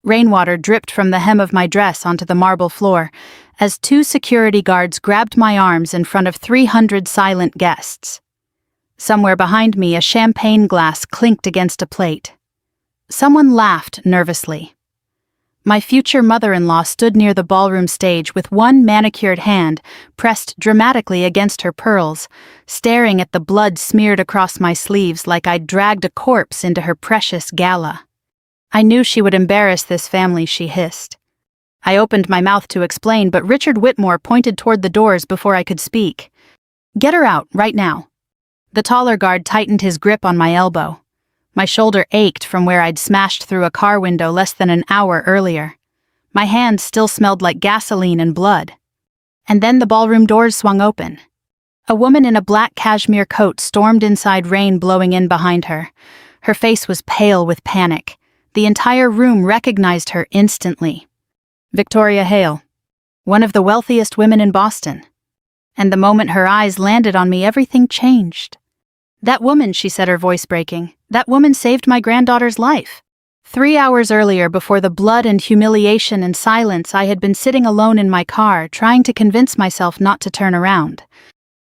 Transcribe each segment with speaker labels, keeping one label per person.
Speaker 1: Rainwater dripped from the hem of my dress onto the marble floor as 2 security guards grabbed my arms in front of 300 silent guests. Somewhere behind me, a champagne glass clinked against a plate. Someone laughed nervously. My future mother-in-law stood near the ballroom stage with one manicured hand pressed dramatically against her pearls, staring at the blood smeared across my sleeves like I'd dragged a corpse into her precious gala. I knew she would embarrass this family, she hissed. I opened my mouth to explain, but Richard Whitmore pointed toward the doors before I could speak. "Get her out, right now." The taller guard tightened his grip on my elbow. My shoulder ached from where I'd smashed through a car window less than an hour earlier. My hands still smelled like gasoline and blood. And then the ballroom doors swung open. A woman in a black cashmere coat stormed inside, rain blowing in behind her. Her face was pale with panic. The entire room recognized her instantly. Victoria Hale, one of the wealthiest women in Boston. And the moment her eyes landed on me, everything changed. "That woman," she said, her voice breaking, "that woman saved my granddaughter's life." 3 hours earlier, before the blood and humiliation and silence, I had been sitting alone in my car, trying to convince myself not to turn around.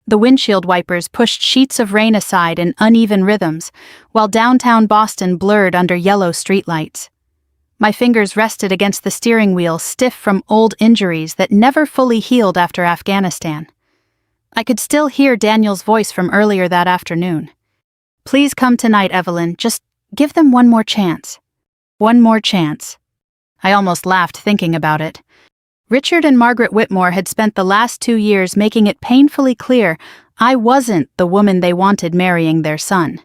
Speaker 1: The windshield wipers pushed sheets of rain aside in uneven rhythms, while downtown Boston blurred under yellow streetlights. My fingers rested against the steering wheel, stiff from old injuries that never fully healed after Afghanistan. I could still hear Daniel's voice from earlier that afternoon. "Please come tonight, Evelyn. Just give them one more chance." One more chance. I almost laughed thinking about it. Richard and Margaret Whitmore had spent the last 2 years making it painfully clear I wasn't the woman they wanted marrying their son.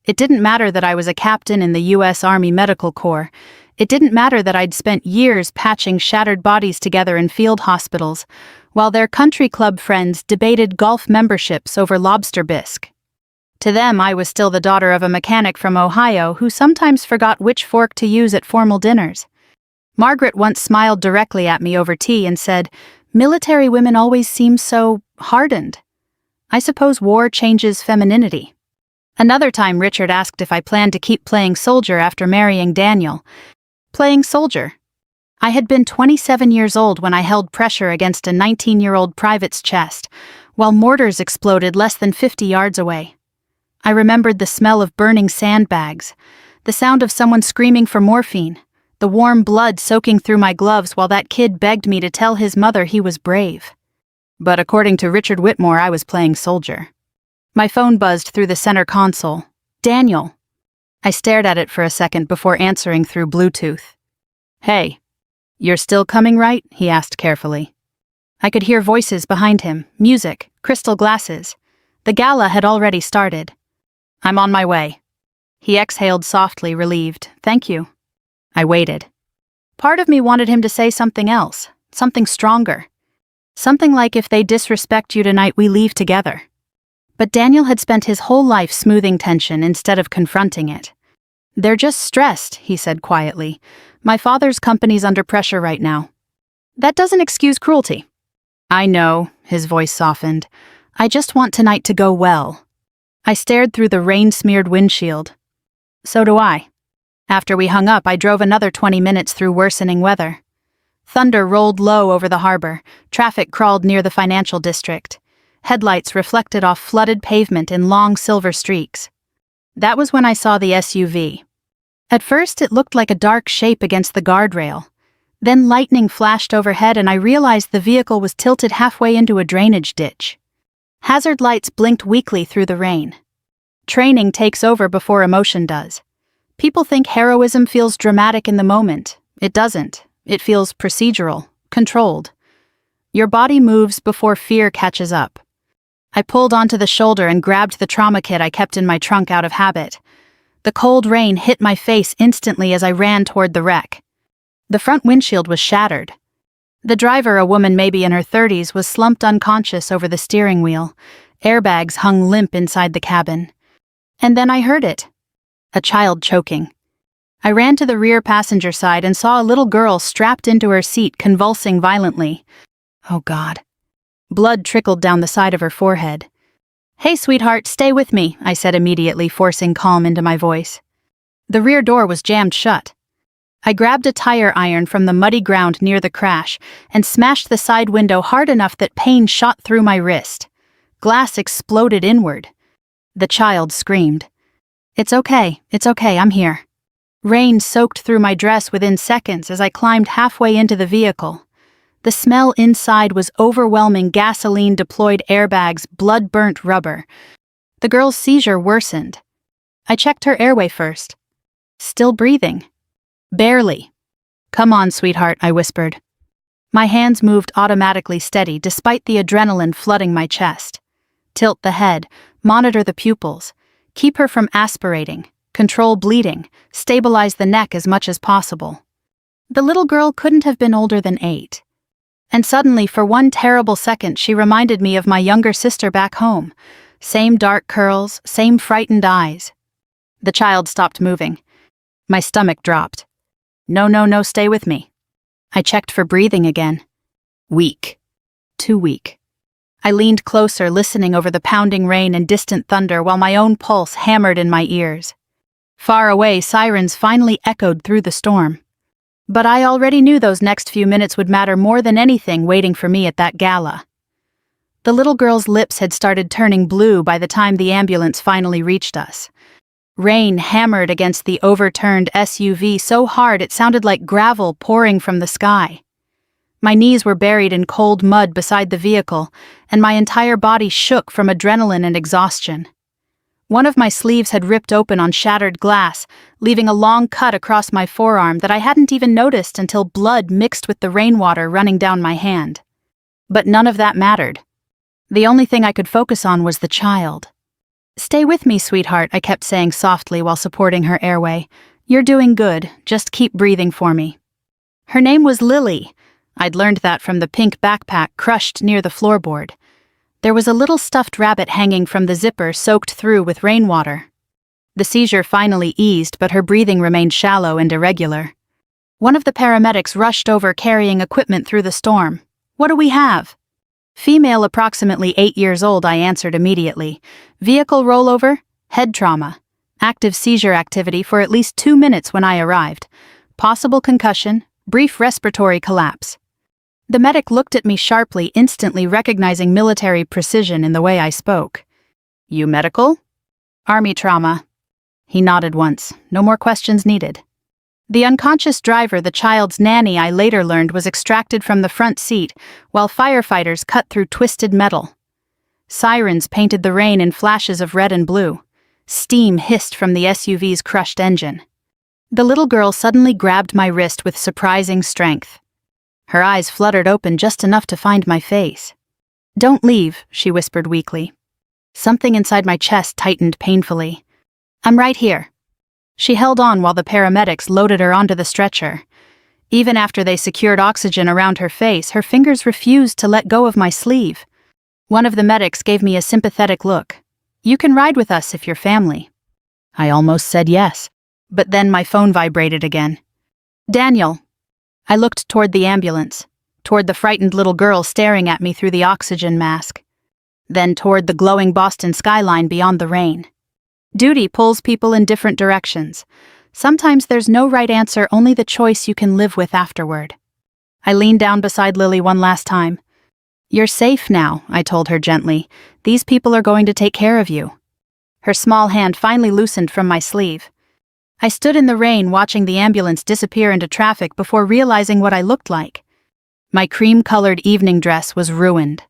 Speaker 1: It didn't matter that I was a captain in the U.S. Army Medical Corps. It didn't matter that I'd spent years patching shattered bodies together in field hospitals, while their country club friends debated golf memberships over lobster bisque. To them, I was still the daughter of a mechanic from Ohio who sometimes forgot which fork to use at formal dinners. Margaret once smiled directly at me over tea and said, "Military women always seem so hardened. I suppose war changes femininity." Another time, Richard asked if I planned to keep playing soldier after marrying Daniel. Playing soldier? I had been 27 years old when I held pressure against a 19-year-old private's chest, while mortars exploded less than 50 yards away. I remembered the smell of burning sandbags, the sound of someone screaming for morphine, the warm blood soaking through my gloves while that kid begged me to tell his mother he was brave. But according to Richard Whitmore, I was playing soldier. My phone buzzed through the center console. "Daniel." I stared at it for a second before answering through Bluetooth. "Hey, you're still coming, right?" he asked carefully. I could hear voices behind him, music, crystal glasses. The gala had already started. "I'm on my way." He exhaled softly, relieved. "Thank you." I waited. Part of me wanted him to say something else, something stronger. Something like, "If they disrespect you tonight, we leave together." But Daniel had spent his whole life smoothing tension instead of confronting it. "They're just stressed," he said quietly. "My father's company's under pressure right now." "That doesn't excuse cruelty." "I know," his voice softened. "I just want tonight to go well." I stared through the rain-smeared windshield. So do I. After we hung up, I drove another 20 minutes through worsening weather. Thunder rolled low over the harbor. Traffic crawled near the financial district. Headlights reflected off flooded pavement in long silver streaks. That was when I saw the SUV. At first, it looked like a dark shape against the guardrail. Then lightning flashed overhead and I realized the vehicle was tilted halfway into a drainage ditch. Hazard lights blinked weakly through the rain. Training takes over before emotion does. People think heroism feels dramatic in the moment. It doesn't. It feels procedural, controlled. Your body moves before fear catches up. I pulled onto the shoulder and grabbed the trauma kit I kept in my trunk out of habit. The cold rain hit my face instantly as I ran toward the wreck. The front windshield was shattered. The driver, a woman maybe in her 30s, was slumped unconscious over the steering wheel. Airbags hung limp inside the cabin. And then I heard it. A child choking. I ran to the rear passenger side and saw a little girl strapped into her seat, convulsing violently. Oh God. Blood trickled down the side of her forehead. "Hey, sweetheart, stay with me," I said immediately, forcing calm into my voice. The rear door was jammed shut. I grabbed a tire iron from the muddy ground near the crash and smashed the side window hard enough that pain shot through my wrist. Glass exploded inward. The child screamed. It's okay, I'm here." Rain soaked through my dress within seconds as I climbed halfway into the vehicle. The smell inside was overwhelming: gasoline-deployed airbags, blood-burnt rubber. The girl's seizure worsened. I checked her airway first. Still breathing. Barely. "Come on, sweetheart," I whispered. My hands moved automatically steady despite the adrenaline flooding my chest. Tilt the head, monitor the pupils, keep her from aspirating, control bleeding, stabilize the neck as much as possible. The little girl couldn't have been older than 8. And suddenly, for one terrible second, she reminded me of my younger sister back home. Same dark curls, same frightened eyes. The child stopped moving. My stomach dropped. No, stay with me. I checked for breathing again. Weak. Too weak. I leaned closer, listening over the pounding rain and distant thunder while my own pulse hammered in my ears. Far away, sirens finally echoed through the storm. But I already knew those next few minutes would matter more than anything waiting for me at that gala. The little girl's lips had started turning blue by the time the ambulance finally reached us. Rain hammered against the overturned SUV so hard it sounded like gravel pouring from the sky. My knees were buried in cold mud beside the vehicle, and my entire body shook from adrenaline and exhaustion. One of my sleeves had ripped open on shattered glass, leaving a long cut across my forearm that I hadn't even noticed until blood mixed with the rainwater running down my hand. But none of that mattered. The only thing I could focus on was the child. "Stay with me, sweetheart," I kept saying softly while supporting her airway. "You're doing good. Just keep breathing for me." Her name was Lily. I'd learned that from the pink backpack crushed near the floorboard. There was a little stuffed rabbit hanging from the zipper soaked through with rainwater. The seizure finally eased, but her breathing remained shallow and irregular. One of the paramedics rushed over carrying equipment through the storm. "What do we have?" "Female, approximately 8 years old," I answered immediately. "Vehicle rollover, head trauma. Active seizure activity for at least 2 minutes when I arrived. Possible concussion, brief respiratory collapse." The medic looked at me sharply, instantly recognizing military precision in the way I spoke. "You medical?" "Army trauma." He nodded once. No more questions needed. The unconscious driver, the child's nanny, I later learned was extracted from the front seat while firefighters cut through twisted metal. Sirens painted the rain in flashes of red and blue. Steam hissed from the SUV's crushed engine. The little girl suddenly grabbed my wrist with surprising strength. Her eyes fluttered open just enough to find my face. "Don't leave," she whispered weakly. Something inside my chest tightened painfully. "I'm right here." She held on while the paramedics loaded her onto the stretcher. Even after they secured oxygen around her face, her fingers refused to let go of my sleeve. One of the medics gave me a sympathetic look. "You can ride with us if you're family." I almost said yes, but then my phone vibrated again. "Daniel." I looked toward the ambulance, toward the frightened little girl staring at me through the oxygen mask, then toward the glowing Boston skyline beyond the rain. Duty pulls people in different directions. Sometimes there's no right answer, only the choice you can live with afterward. I leaned down beside Lily one last time. "You're safe now," I told her gently. "These people are going to take care of you." Her small hand finally loosened from my sleeve. I stood in the rain watching the ambulance disappear into traffic before realizing what I looked like. My cream-colored evening dress was ruined.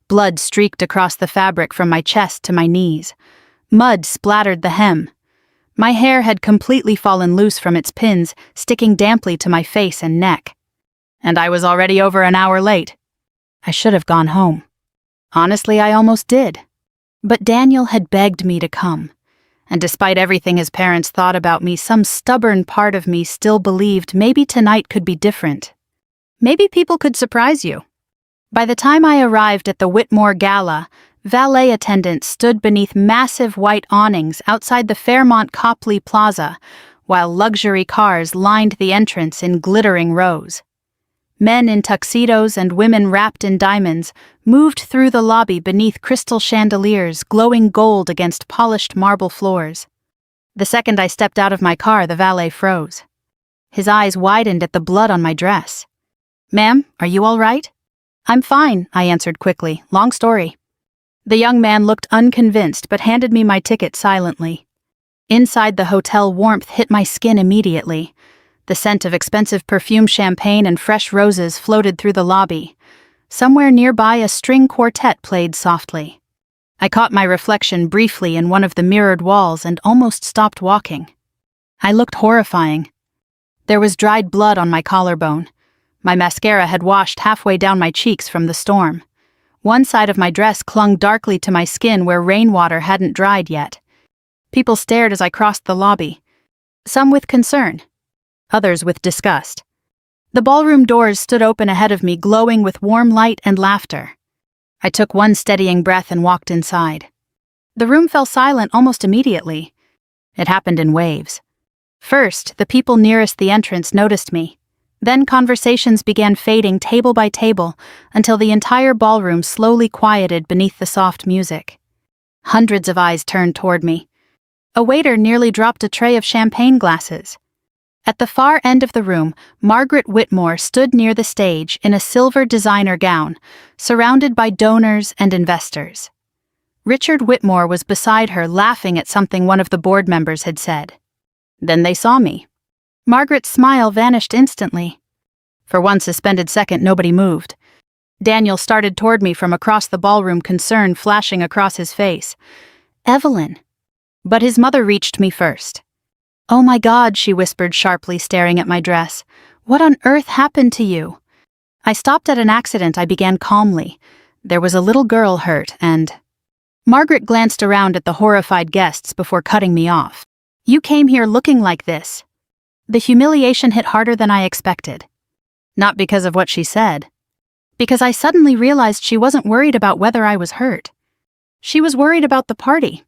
Speaker 1: Blood streaked across the fabric from my chest to my knees. Mud splattered the hem. My hair had completely fallen loose from its pins, sticking damply to my face and neck. And I was already over an hour late. I should have gone home. Honestly, I almost did. But Daniel had begged me to come. And despite everything his parents thought about me, some stubborn part of me still believed maybe tonight could be different. Maybe people could surprise you. By the time I arrived at the Whitmore Gala, valet attendants stood beneath massive white awnings outside the Fairmont Copley Plaza, while luxury cars lined the entrance in glittering rows. Men in tuxedos and women wrapped in diamonds moved through the lobby beneath crystal chandeliers glowing gold against polished marble floors. The second I stepped out of my car, the valet froze. His eyes widened at the blood on my dress. "Ma'am, are you all right?" "I'm fine," I answered quickly. "Long story." The young man looked unconvinced but handed me my ticket silently. Inside, the hotel warmth hit my skin immediately. The scent of expensive perfume champagne and fresh roses floated through the lobby. Somewhere nearby, a string quartet played softly. I caught my reflection briefly in one of the mirrored walls and almost stopped walking. I looked horrifying. There was dried blood on my collarbone. My mascara had washed halfway down my cheeks from the storm. One side of my dress clung darkly to my skin where rainwater hadn't dried yet. People stared as I crossed the lobby, some with concern, others with disgust. The ballroom doors stood open ahead of me, glowing with warm light and laughter. I took one steadying breath and walked inside. The room fell silent almost immediately. It happened in waves. First, the people nearest the entrance noticed me. Then conversations began fading table by table until the entire ballroom slowly quieted beneath the soft music. Hundreds of eyes turned toward me. A waiter nearly dropped a tray of champagne glasses. At the far end of the room, Margaret Whitmore stood near the stage in a silver designer gown, surrounded by donors and investors. Richard Whitmore was beside her, laughing at something one of the board members had said. Then they saw me. Margaret's smile vanished instantly. For one suspended second, nobody moved. Daniel started toward me from across the ballroom, concern flashing across his face. "Evelyn." But his mother reached me first. "Oh my God," she whispered sharply, staring at my dress. "What on earth happened to you?" "I stopped at an accident," I began calmly. "There was a little girl hurt and—" Margaret glanced around at the horrified guests before cutting me off. "You came here looking like this." The humiliation hit harder than I expected. Not because of what she said. Because I suddenly realized she wasn't worried about whether I was hurt. She was worried about the party.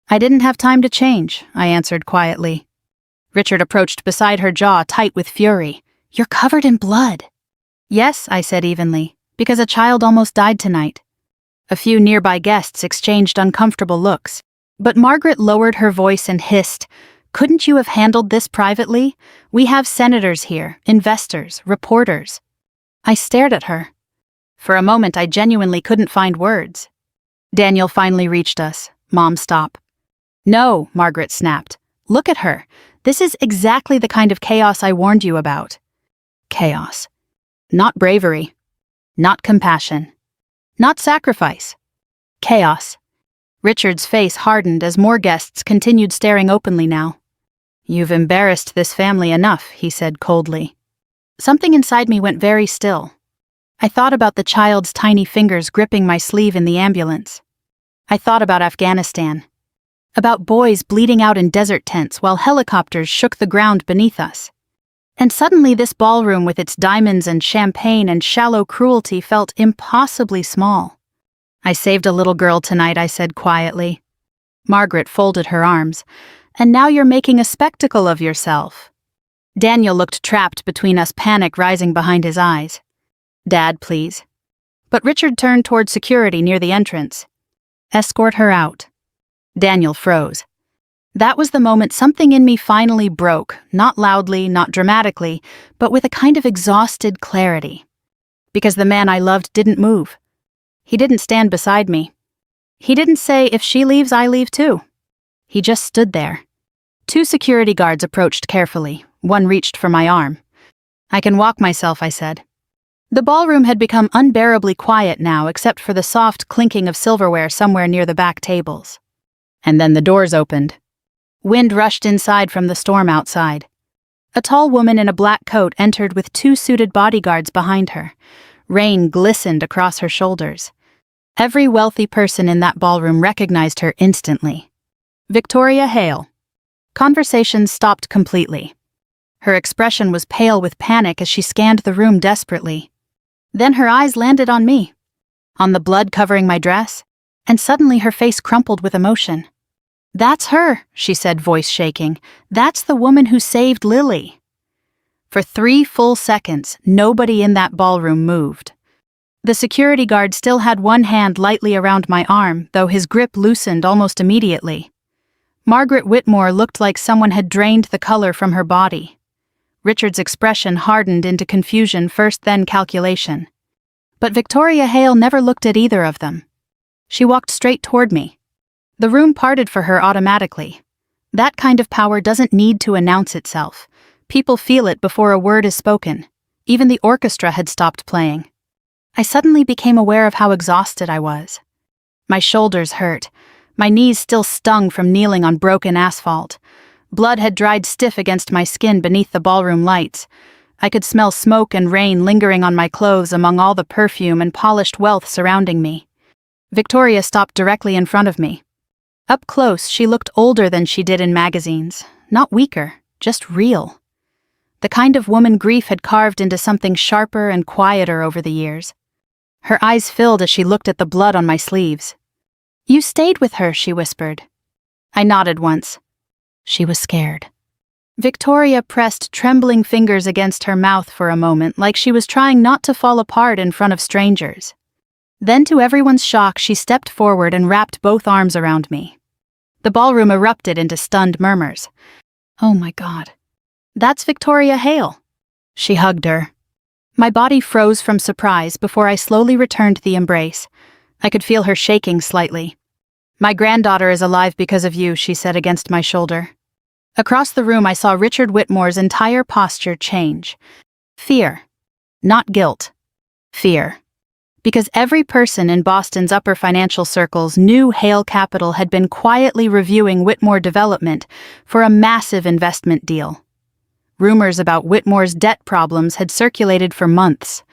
Speaker 1: "I didn't have time to change," I answered quietly. Richard approached beside her, jaw tight with fury. "You're covered in blood." "Yes," I said evenly, "because a child almost died tonight." A few nearby guests exchanged uncomfortable looks, but Margaret lowered her voice and hissed, "Couldn't you have handled this privately? We have senators here, investors, reporters." I stared at her. For a moment, I genuinely couldn't find words. Daniel finally reached us. "Mom, stop." "No," Margaret snapped. "Look at her. This is exactly the kind of chaos I warned you about." Chaos. Not bravery. Not compassion. Not sacrifice. Chaos. Richard's face hardened as more guests continued staring openly now. "You've embarrassed this family enough," he said coldly. Something inside me went very still. I thought about the child's tiny fingers gripping my sleeve in the ambulance. I thought about Afghanistan. About boys bleeding out in desert tents while helicopters shook the ground beneath us. And suddenly this ballroom with its diamonds and champagne and shallow cruelty felt impossibly small. "I saved a little girl tonight," I said quietly. Margaret folded her arms. "And now you're making a spectacle of yourself." Daniel looked trapped between us, panic rising behind his eyes. "Dad, please." But Richard turned toward security near the entrance. "Escort her out." Daniel froze. That was the moment something in me finally broke, not loudly, not dramatically, but with a kind of exhausted clarity. Because the man I loved didn't move. He didn't stand beside me. He didn't say, "If she leaves, I leave too." He just stood there. Two security guards approached carefully. One reached for my arm. "I can walk myself," I said. The ballroom had become unbearably quiet now, except for the soft clinking of silverware somewhere near the back tables. And then the doors opened. Wind rushed inside from the storm outside. A tall woman in a black coat entered with two suited bodyguards behind her. Rain glistened across her shoulders. Every wealthy person in that ballroom recognized her instantly. Victoria Hale. Conversation stopped completely. Her expression was pale with panic as she scanned the room desperately. Then her eyes landed on me, on the blood covering my dress, and suddenly her face crumpled with emotion. "That's her," she said, voice shaking. "That's the woman who saved Lily." For 3 full seconds, nobody in that ballroom moved. The security guard still had one hand lightly around my arm, though his grip loosened almost immediately. Margaret Whitmore looked like someone had drained the color from her body. Richard's expression hardened into confusion first, then calculation. But Victoria Hale never looked at either of them. She walked straight toward me. The room parted for her automatically. That kind of power doesn't need to announce itself. People feel it before a word is spoken. Even the orchestra had stopped playing. I suddenly became aware of how exhausted I was. My shoulders hurt. My knees still stung from kneeling on broken asphalt. Blood had dried stiff against my skin beneath the ballroom lights. I could smell smoke and rain lingering on my clothes among all the perfume and polished wealth surrounding me. Victoria stopped directly in front of me. Up close, she looked older than she did in magazines. Not weaker, just real. The kind of woman grief had carved into something sharper and quieter over the years. Her eyes filled as she looked at the blood on my sleeves. "You stayed with her," she whispered. I nodded once. She was scared. Victoria pressed trembling fingers against her mouth for a moment, like she was trying not to fall apart in front of strangers. Then, to everyone's shock, she stepped forward and wrapped both arms around me. The ballroom erupted into stunned murmurs. "Oh my God. That's Victoria Hale." She hugged her. My body froze from surprise before I slowly returned the embrace. I could feel her shaking slightly. "My granddaughter is alive because of you," she said against my shoulder. Across the room, I saw Richard Whitmore's entire posture change. Fear. Not guilt. Fear. Because every person in Boston's upper financial circles knew Hale Capital had been quietly reviewing Whitmore Development for a massive investment deal. Rumors about Whitmore's debt problems had circulated for months.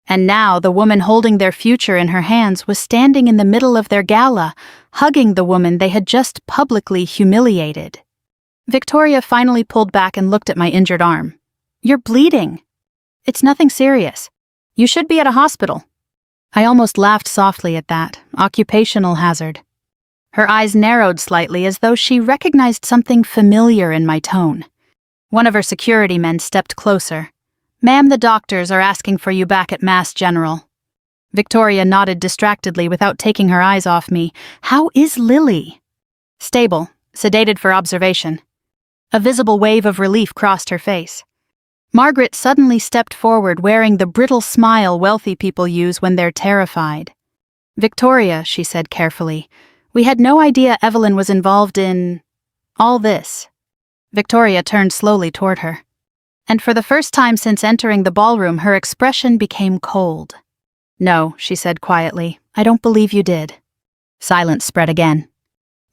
Speaker 1: And now the woman holding their future in her hands was standing in the middle of their gala, hugging the woman they had just publicly humiliated. Victoria finally pulled back and looked at my injured arm. "You're bleeding." "It's nothing serious. You should be at a hospital." I almost laughed softly at that. Occupational hazard. Her eyes narrowed slightly as though she recognized something familiar in my tone. One of her security men stepped closer. "Ma'am, the doctors are asking for you back at Mass General." Victoria nodded distractedly without taking her eyes off me. "How is Lily?" "Stable, sedated for observation." A visible wave of relief crossed her face. Margaret suddenly stepped forward, wearing the brittle smile wealthy people use when they're terrified. "Victoria," she said carefully, "we had no idea Evelyn was involved in all this." Victoria turned slowly toward her. And for the first time since entering the ballroom, her expression became cold. "No," she said quietly, "I don't believe you did." Silence spread again.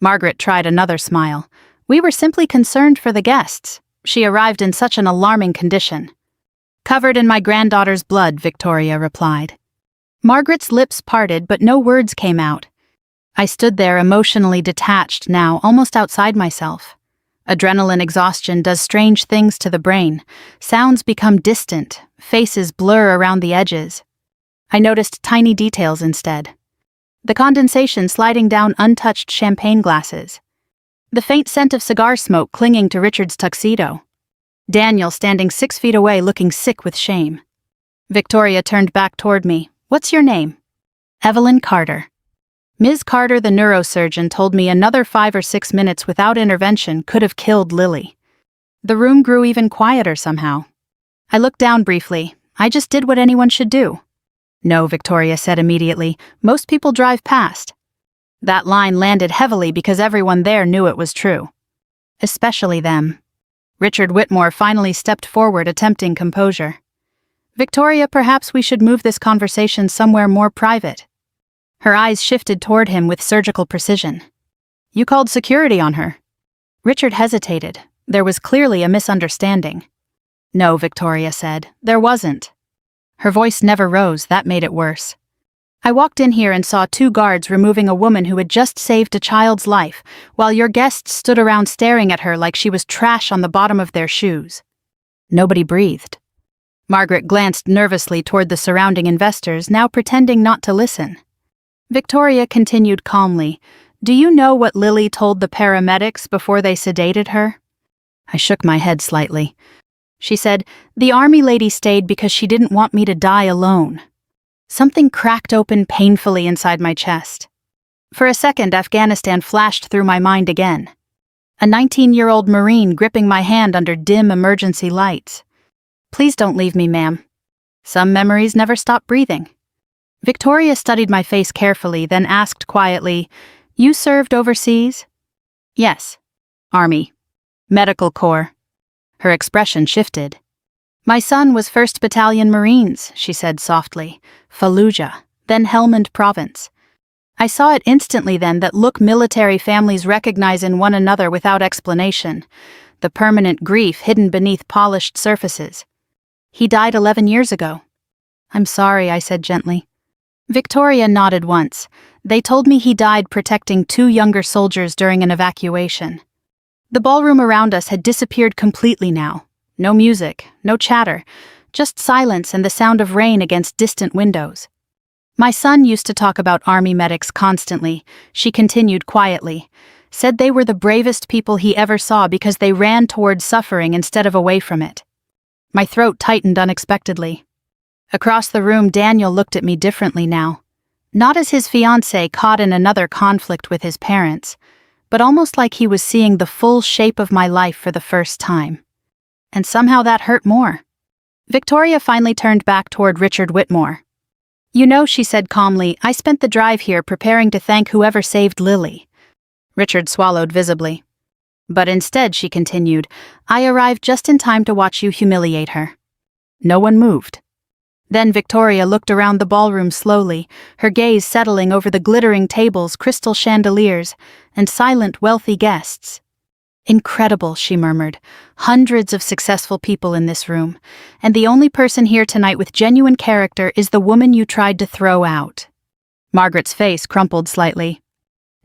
Speaker 1: Margaret tried another smile. "We were simply concerned for the guests. She arrived in such an alarming condition." "Covered in my granddaughter's blood," Victoria replied. Margaret's lips parted, but no words came out. I stood there emotionally detached now, almost outside myself. Adrenaline exhaustion does strange things to the brain. Sounds become distant, faces blur around the edges. I noticed tiny details instead. The condensation sliding down untouched champagne glasses. The faint scent of cigar smoke clinging to Richard's tuxedo. Daniel standing 6 feet away looking sick with shame. Victoria turned back toward me. "What's your name?" "Evelyn Carter." Ms. Carter, the neurosurgeon, told me another 5 or 6 minutes without intervention could have killed Lily. The room grew even quieter somehow. I looked down briefly. I just did what anyone should do. "No," Victoria said immediately. "Most people drive past." That line landed heavily because everyone there knew it was true. Especially them. Richard Whitmore finally stepped forward, attempting composure. "Victoria, perhaps we should move this conversation somewhere more private." Her eyes shifted toward him with surgical precision. "You called security on her." Richard hesitated. There was clearly a misunderstanding. "No," Victoria said, "there wasn't." Her voice never rose, that made it worse. "I walked in here and saw 2 guards removing a woman who had just saved a child's life, while your guests stood around staring at her like she was trash on the bottom of their shoes." Nobody breathed. Margaret glanced nervously toward the surrounding investors, now pretending not to listen. Victoria continued calmly. "Do you know what Lily told the paramedics before they sedated her?" I shook my head slightly. She said, "The army lady stayed because she didn't want me to die alone." Something cracked open painfully inside my chest. For a second, Afghanistan flashed through my mind again. A 19-year-old Marine gripping my hand under dim emergency lights. Please don't leave me, ma'am. Some memories never stop breathing. Victoria studied my face carefully, then asked quietly, You served overseas? Yes. Army. Medical Corps. Her expression shifted. My son was 1st Battalion Marines, she said softly. Fallujah, then Helmand Province. I saw it instantly then that look military families recognize in one another without explanation, the permanent grief hidden beneath polished surfaces. He died 11 years ago. I'm sorry, I said gently. Victoria nodded once. They told me he died protecting 2 younger soldiers during an evacuation. The ballroom around us had disappeared completely now. No music, no chatter, just silence and the sound of rain against distant windows. My son used to talk about Army medics constantly, she continued quietly. Said they were the bravest people he ever saw because they ran towards suffering instead of away from it. My throat tightened unexpectedly. Across the room, Daniel looked at me differently now. Not as his fiancée caught in another conflict with his parents, but almost like he was seeing the full shape of my life for the first time. And somehow that hurt more. Victoria finally turned back toward Richard Whitmore. You know, she said calmly, I spent the drive here preparing to thank whoever saved Lily. Richard swallowed visibly. But instead, she continued, I arrived just in time to watch you humiliate her. No one moved. Then Victoria looked around the ballroom slowly, her gaze settling over the glittering tables, crystal chandeliers, and silent, wealthy guests. Incredible, she murmured. Hundreds of successful people in this room, and the only person here tonight with genuine character is the woman you tried to throw out. Margaret's face crumpled slightly.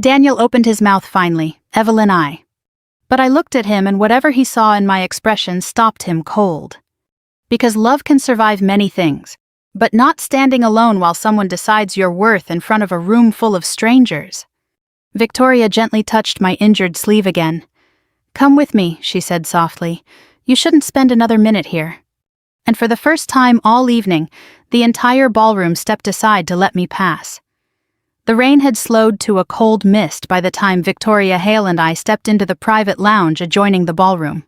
Speaker 1: Daniel opened his mouth finally, Evelyn I. But I looked at him and whatever he saw in my expression stopped him cold. Because love can survive many things, but not standing alone while someone decides your worth in front of a room full of strangers. Victoria gently touched my injured sleeve again. Come with me, she said softly. You shouldn't spend another minute here. And for the first time all evening, the entire ballroom stepped aside to let me pass. The rain had slowed to a cold mist by the time Victoria Hale and I stepped into the private lounge adjoining the ballroom.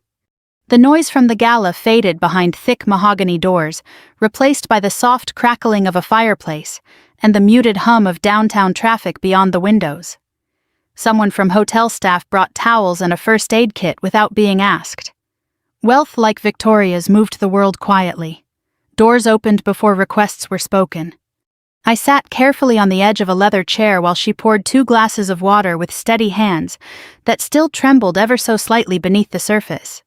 Speaker 1: The noise from the gala faded behind thick mahogany doors, replaced by the soft crackling of a fireplace and the muted hum of downtown traffic beyond the windows. Someone from hotel staff brought towels and a first aid kit without being asked. Wealth like Victoria's moved the world quietly. Doors opened before requests were spoken. I sat carefully on the edge of a leather chair while she poured 2 glasses of water with steady hands that still trembled ever so slightly beneath the surface.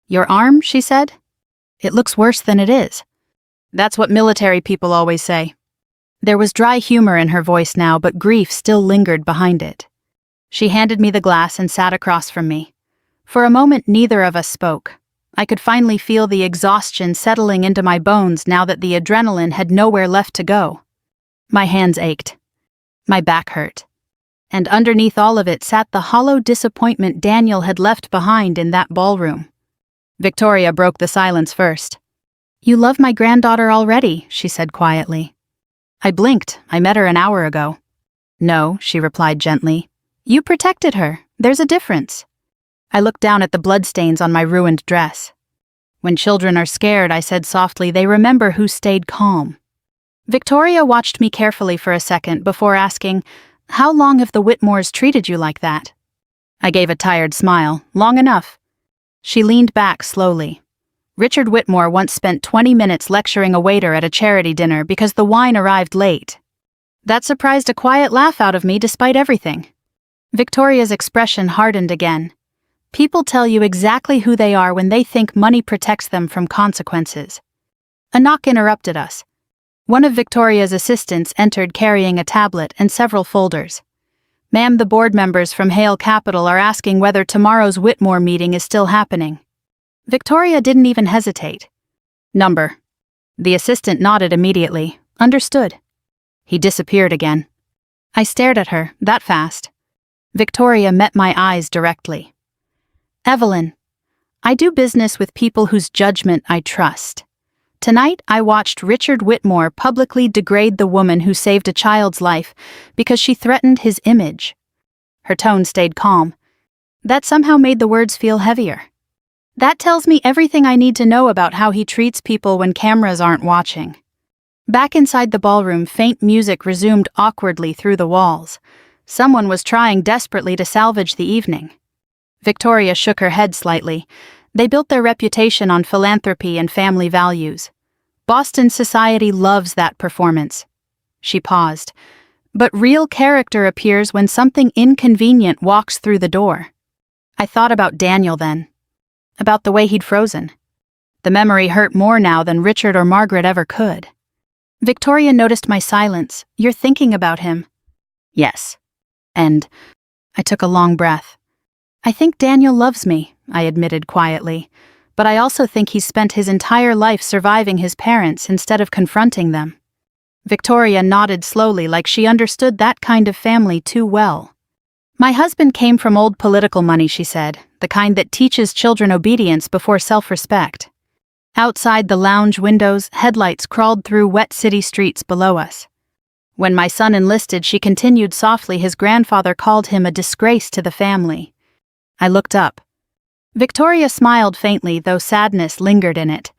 Speaker 1: Your arm, she said? It looks worse than it is. That's what military people always say. There was dry humor in her voice now, but grief still lingered behind it. She handed me the glass and sat across from me. For a moment, neither of us spoke. I could finally feel the exhaustion settling into my bones now that the adrenaline had nowhere left to go. My hands ached. My back hurt. And underneath all of it sat the hollow disappointment Daniel had left behind in that ballroom. Victoria broke the silence first. You love my granddaughter already, she said quietly. I blinked. I met her an hour ago. No, she replied gently. You protected her. There's a difference. I looked down at the bloodstains on my ruined dress. When children are scared, I said softly, they remember who stayed calm. Victoria watched me carefully for a second before asking, How long have the Whitmores treated you like that? I gave a tired smile. Long enough. She leaned back slowly. Richard Whitmore once spent 20 minutes lecturing a waiter at a charity dinner because the wine arrived late. That surprised a quiet laugh out of me despite everything. Victoria's expression hardened again. People tell you exactly who they are when they think money protects them from consequences. A knock interrupted us. One of Victoria's assistants entered carrying a tablet and several folders. Ma'am, the board members from Hale Capital are asking whether tomorrow's Whitmore meeting is still happening. Victoria didn't even hesitate. Number. The assistant nodded immediately. Understood. He disappeared again. I stared at her, that fast. Victoria met my eyes directly. Evelyn, I do business with people whose judgment I trust. Tonight, I watched Richard Whitmore publicly degrade the woman who saved a child's life because she threatened his image. Her tone stayed calm. That somehow made the words feel heavier. That tells me everything I need to know about how he treats people when cameras aren't watching. Back inside the ballroom, faint music resumed awkwardly through the walls. Someone was trying desperately to salvage the evening. Victoria shook her head slightly. They built their reputation on philanthropy and family values. Boston society loves that performance. She paused. But real character appears when something inconvenient walks through the door. I thought about Daniel then. About the way he'd frozen. The memory hurt more now than Richard or Margaret ever could. Victoria noticed my silence. You're thinking about him. Yes. And I took a long breath. I think Daniel loves me, I admitted quietly, but I also think he's spent his entire life surviving his parents instead of confronting them. Victoria nodded slowly like she understood that kind of family too well. My husband came from old political money, she said, the kind that teaches children obedience before self-respect. Outside the lounge windows, headlights crawled through wet city streets below us. When my son enlisted, she continued softly, his grandfather called him a disgrace to the family. I looked up. Victoria smiled faintly, though sadness lingered in it.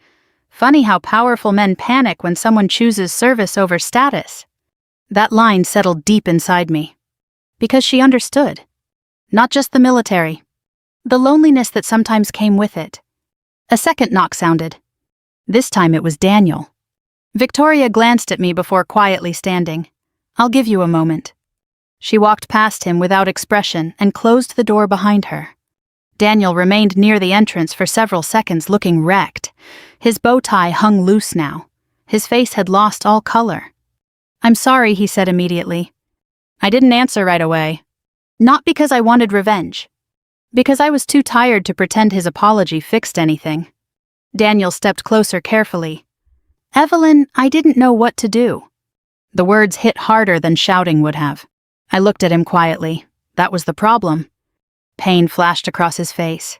Speaker 1: Funny how powerful men panic when someone chooses service over status. That line settled deep inside me. Because she understood. Not just the military. The loneliness that sometimes came with it. A second knock sounded. This time it was Daniel. Victoria glanced at me before quietly standing. I'll give you a moment. She walked past him without expression and closed the door behind her. Daniel remained near the entrance for several seconds, looking wrecked. His bow tie hung loose now. His face had lost all color. I'm sorry, he said immediately. I didn't answer right away. Not because I wanted revenge. Because I was too tired to pretend his apology fixed anything. Daniel stepped closer carefully. Evelyn, I didn't know what to do. The words hit harder than shouting would have. I looked at him quietly. That was the problem. Pain flashed across his face.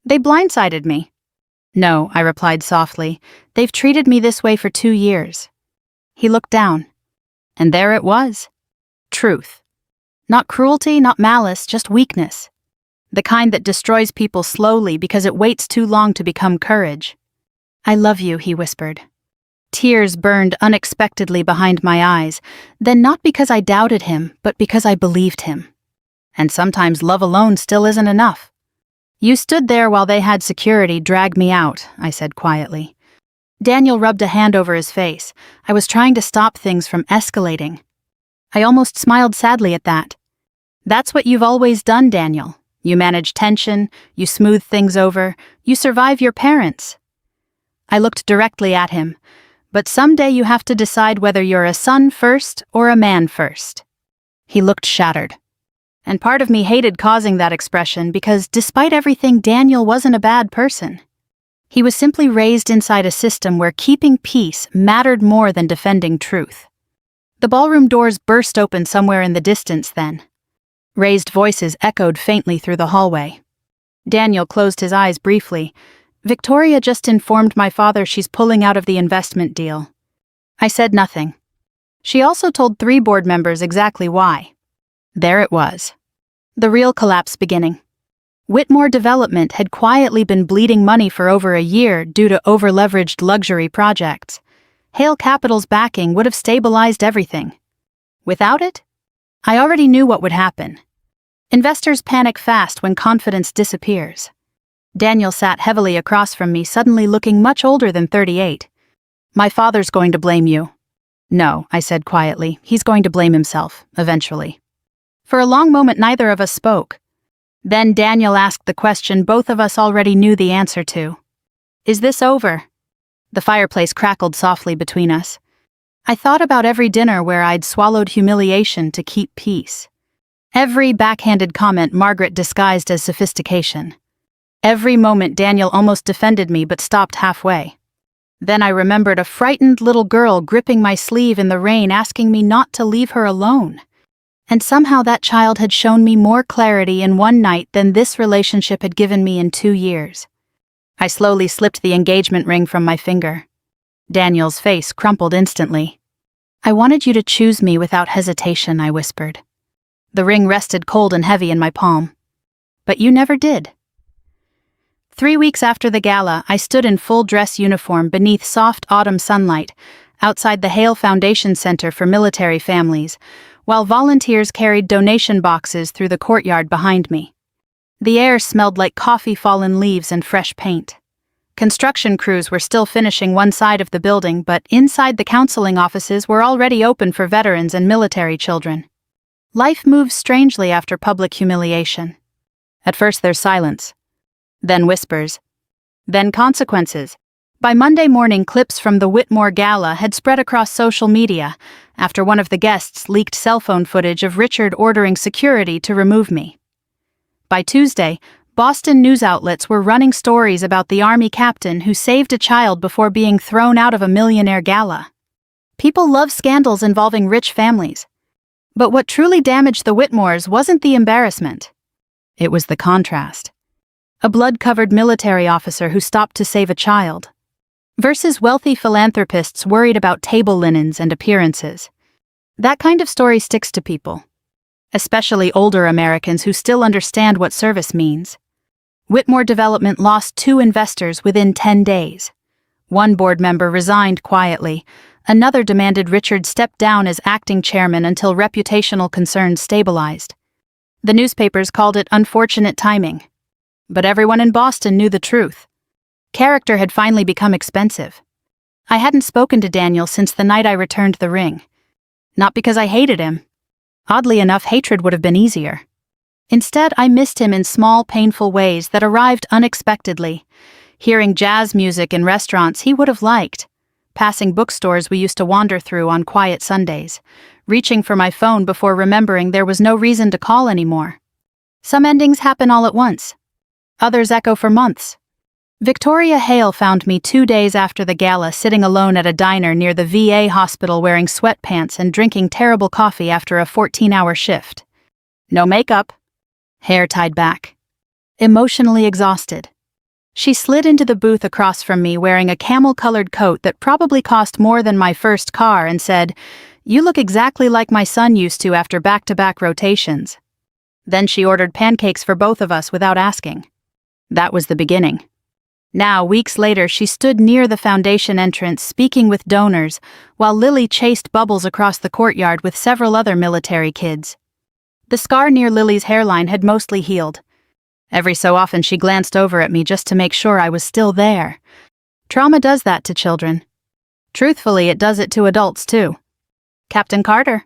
Speaker 1: They blindsided me. No, I replied softly. They've treated me this way for 2 years. He looked down. And there it was. Truth. Not cruelty, not malice, just weakness. The kind that destroys people slowly because it waits too long to become courage. I love you, he whispered. Tears burned unexpectedly behind my eyes, then not because I doubted him, but because I believed him. And sometimes love alone still isn't enough. You stood there while they had security drag me out, I said quietly. Daniel rubbed a hand over his face. I was trying to stop things from escalating. I almost smiled sadly at that. That's what you've always done, Daniel. You manage tension, you smooth things over, you survive your parents. I looked directly at him. But someday you have to decide whether you're a son first or a man first. He looked shattered. And part of me hated causing that expression because despite everything, Daniel wasn't a bad person. He was simply raised inside a system where keeping peace mattered more than defending truth. The ballroom doors burst open somewhere in the distance then. Raised voices echoed faintly through the hallway. Daniel closed his eyes briefly. Victoria just informed my father she's pulling out of the investment deal. I said nothing. She also told 3 board members exactly why. There it was. The real collapse beginning. Whitmore Development had quietly been bleeding money for over a year due to over-leveraged luxury projects. Hale Capital's backing would have stabilized everything. Without it, I already knew what would happen. Investors panic fast when confidence disappears. Daniel sat heavily across from me, suddenly looking much older than 38. My father's going to blame you. No, I said quietly. He's going to blame himself, eventually. For a long moment, neither of us spoke. Then Daniel asked the question both of us already knew the answer to. Is this over? The fireplace crackled softly between us. I thought about every dinner where I'd swallowed humiliation to keep peace. Every backhanded comment Margaret disguised as sophistication. Every moment Daniel almost defended me but stopped halfway. Then I remembered a frightened little girl gripping my sleeve in the rain asking me not to leave her alone. And somehow that child had shown me more clarity in one night than this relationship had given me in 2 years. I slowly slipped the engagement ring from my finger. Daniel's face crumpled instantly. I wanted you to choose me without hesitation, I whispered. The ring rested cold and heavy in my palm. But you never did. 3 weeks after the gala, I stood in full dress uniform beneath soft autumn sunlight, outside the Hale Foundation Center for Military Families, while volunteers carried donation boxes through the courtyard behind me. The air smelled like coffee-fallen leaves and fresh paint. Construction crews were still finishing one side of the building, but inside the counseling offices were already open for veterans and military children. Life moves strangely after public humiliation. At first there's silence, then whispers, then consequences. By Monday morning, clips from the Whitmore Gala had spread across social media after one of the guests leaked cell phone footage of Richard ordering security to remove me. By Tuesday, Boston news outlets were running stories about the Army captain who saved a child before being thrown out of a millionaire gala. People love scandals involving rich families. But what truly damaged the Whitmores wasn't the embarrassment. It was the contrast. A blood-covered military officer who stopped to save a child, versus wealthy philanthropists worried about table linens and appearances. That kind of story sticks to people, especially older Americans who still understand what service means. Whitmore Development lost 2 investors within 10 days. One board member resigned quietly. Another demanded Richard step down as acting chairman until reputational concerns stabilized. The newspapers called it unfortunate timing. But everyone in Boston knew the truth. Character had finally become expensive. I hadn't spoken to Daniel since the night I returned the ring. Not because I hated him. Oddly enough, hatred would have been easier. Instead, I missed him in small, painful ways that arrived unexpectedly. Hearing jazz music in restaurants he would have liked. Passing bookstores we used to wander through on quiet Sundays. Reaching for my phone before remembering there was no reason to call anymore. Some endings happen all at once. Others echo for months. Victoria Hale found me 2 days after the gala sitting alone at a diner near the VA hospital wearing sweatpants and drinking terrible coffee after a 14-hour shift. No makeup. Hair tied back. Emotionally exhausted. She slid into the booth across from me wearing a camel-colored coat that probably cost more than my first car and said, "You look exactly like my son used to after back-to-back rotations." Then she ordered pancakes for both of us without asking. That was the beginning. Now, weeks later, she stood near the foundation entrance speaking with donors, while Lily chased Bubbles across the courtyard with several other military kids. The scar near Lily's hairline had mostly healed. Every so often she glanced over at me just to make sure I was still there. Trauma does that to children. Truthfully, it does it to adults too. "Captain Carter."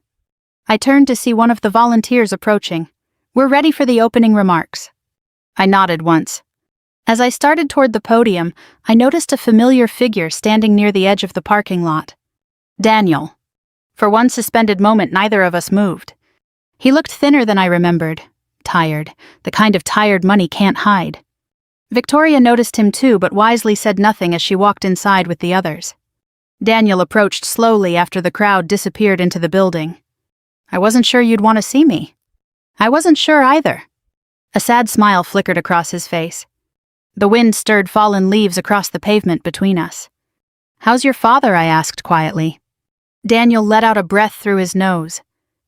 Speaker 1: I turned to see one of the volunteers approaching. "We're ready for the opening remarks." I nodded once. As I started toward the podium, I noticed a familiar figure standing near the edge of the parking lot. Daniel. For one suspended moment, neither of us moved. He looked thinner than I remembered. Tired. The kind of tired money can't hide. Victoria noticed him too, but wisely said nothing as she walked inside with the others. Daniel approached slowly after the crowd disappeared into the building. "I wasn't sure you'd want to see me." "I wasn't sure either." A sad smile flickered across his face. The wind stirred fallen leaves across the pavement between us. "How's your father?" I asked quietly. Daniel let out a breath through his nose.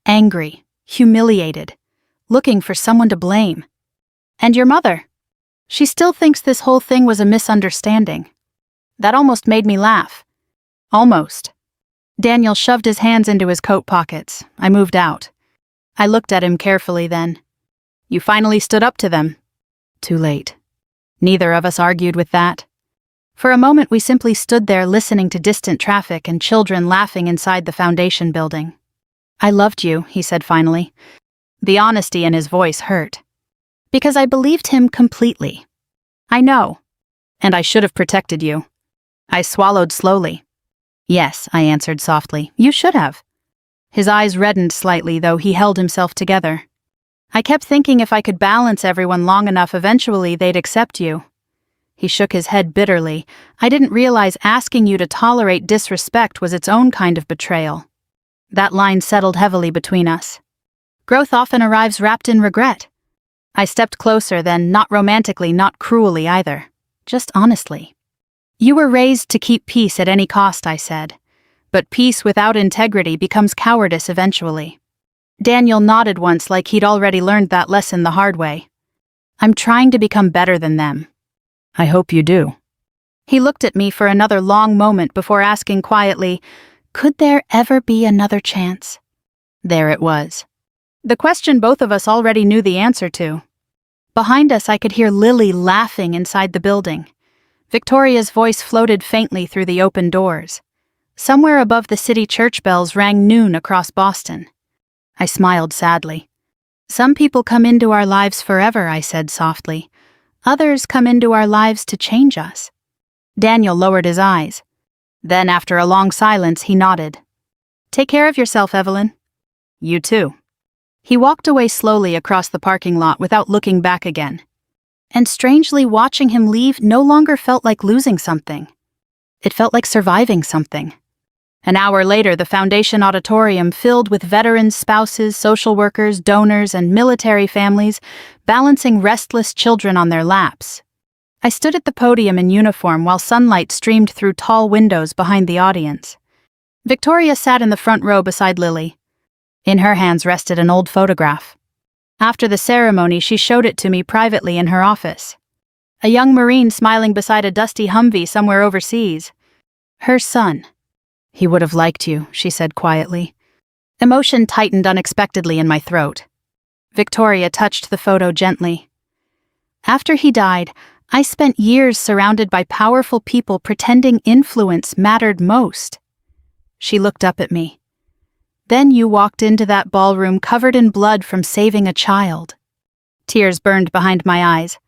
Speaker 1: Angry, humiliated, looking for someone to blame. "And your mother?" "She still thinks this whole thing was a misunderstanding." That almost made me laugh. Almost. Daniel shoved his hands into his coat pockets. I moved out. I looked at him carefully then. "You finally stood up to them." Too late. Neither of us argued with that. For a moment we simply stood there listening to distant traffic and children laughing inside the foundation building. "I loved you," he said finally. The honesty in his voice hurt. Because I believed him completely. "I know. And I should have protected you." I swallowed slowly. "Yes," I answered softly, "you should have." His eyes reddened slightly, though he held himself together. "I kept thinking if I could balance everyone long enough, eventually they'd accept you." He shook his head bitterly. "I didn't realize asking you to tolerate disrespect was its own kind of betrayal." That line settled heavily between us. Growth often arrives wrapped in regret. I stepped closer then, not romantically, not cruelly either. Just honestly. "You were raised to keep peace at any cost," I said. "But peace without integrity becomes cowardice eventually." Daniel nodded once like he'd already learned that lesson the hard way. "I'm trying to become better than them." I hope you do. He looked at me for another long moment before asking quietly, could there ever be another chance? There it was. The question both of us already knew the answer to. Behind us, I could hear Lily laughing inside the building. Victoria's voice floated faintly through the open doors. Somewhere above the city church bells rang noon across Boston. I smiled sadly. Some people come into our lives forever, I said softly. Others come into our lives to change us. Daniel lowered his eyes. Then, after a long silence, he nodded. Take care of yourself, Evelyn. You too. He walked away slowly across the parking lot without looking back again. And strangely, watching him leave no longer felt like losing something. It felt like surviving something. An hour later, the Foundation auditorium filled with veterans, spouses, social workers, donors, and military families, balancing restless children on their laps. I stood at the podium in uniform while sunlight streamed through tall windows behind the audience. Victoria sat in the front row beside Lily. In her hands rested an old photograph. After the ceremony, she showed it to me privately in her office. A young Marine smiling beside a dusty Humvee somewhere overseas. Her son. He would have liked you, she said quietly. Emotion tightened unexpectedly in my throat. Victoria touched the photo gently. After he died, I spent years surrounded by powerful people pretending influence mattered most. She looked up at me. Then you walked into that ballroom covered in blood from saving a child. Tears burned behind my eyes.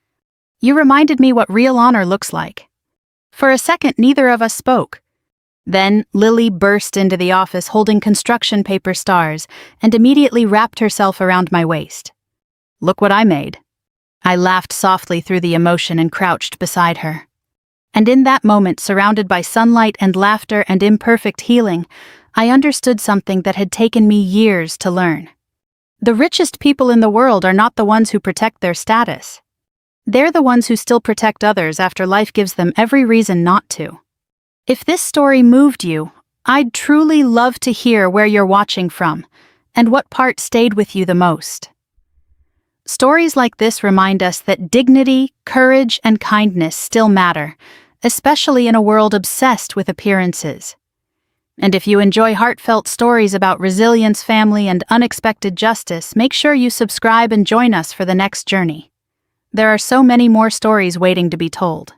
Speaker 1: You reminded me what real honor looks like. For a second, neither of us spoke. Then Lily burst into the office holding construction paper stars and immediately wrapped herself around my waist. Look what I made. I laughed softly through the emotion and crouched beside her. And in that moment, surrounded by sunlight and laughter and imperfect healing, I understood something that had taken me years to learn. The richest people in the world are not the ones who protect their status. They're the ones who still protect others after life gives them every reason not to. If this story moved you, I'd truly love to hear where you're watching from and what part stayed with you the most. Stories like this remind us that dignity, courage, and kindness still matter, especially in a world obsessed with appearances. And if you enjoy heartfelt stories about resilience, family, and unexpected justice, make sure you subscribe and join us for the next journey. There are so many more stories waiting to be told.